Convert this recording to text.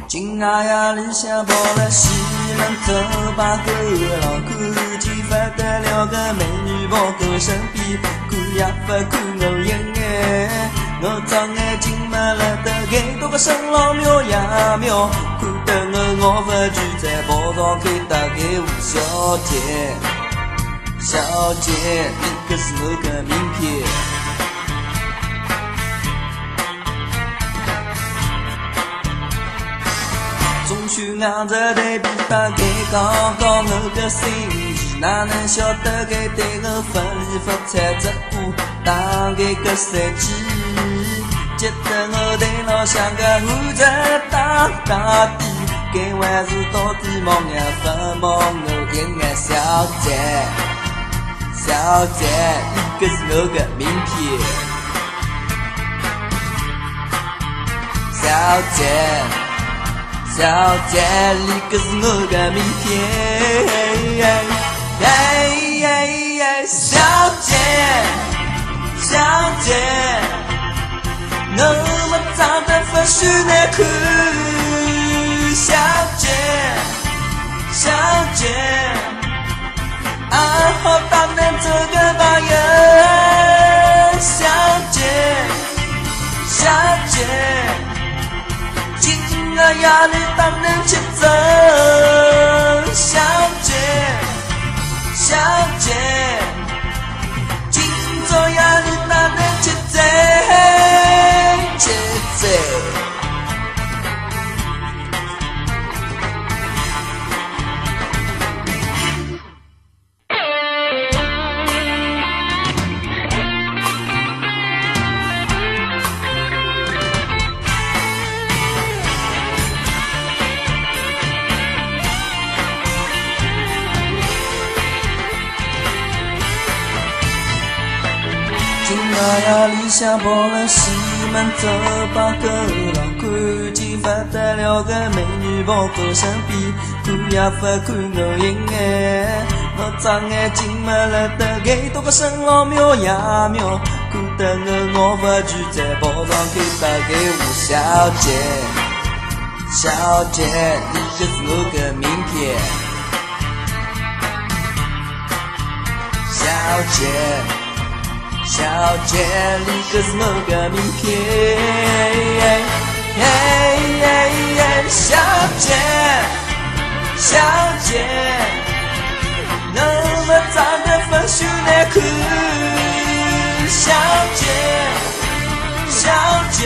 今啊呀，理想跑了西门走把个郎，看见不得了个美女跑过身边，看也不看我一眼，我张眼睛没了得眼多个身老苗呀苗，看得我不拒在跑上开打给吴小姐，小姐，你可是我个名片。中秋硬着对比打开刚刚我个心意，哪能晓得该对我分离不睬只顾打开个三季，觉得我对老乡个喊着大地，该还是到底忙呀不忙我一眼小姐，小姐，你可是我个名片，小姐。小姐，你可是我个名片，小姐，小姐，我们长得不许难看，小姐，小姐，好当然做个朋友，小姐，小姐。我要你当人去走，小姐，小姐，今朝要你当人去走，去走。今啊理想跑了西门走把个郎，看见不得了个美女跑过身边，看也不看我一眼，我张眼睛没了得眼多个身老苗呀苗，看得我不拒在跑上去打给吴小姐，小姐，你可是我个名片，小姐。小姐，你可是我个名片，小姐，小姐，我们长得不许难看，小姐，小姐。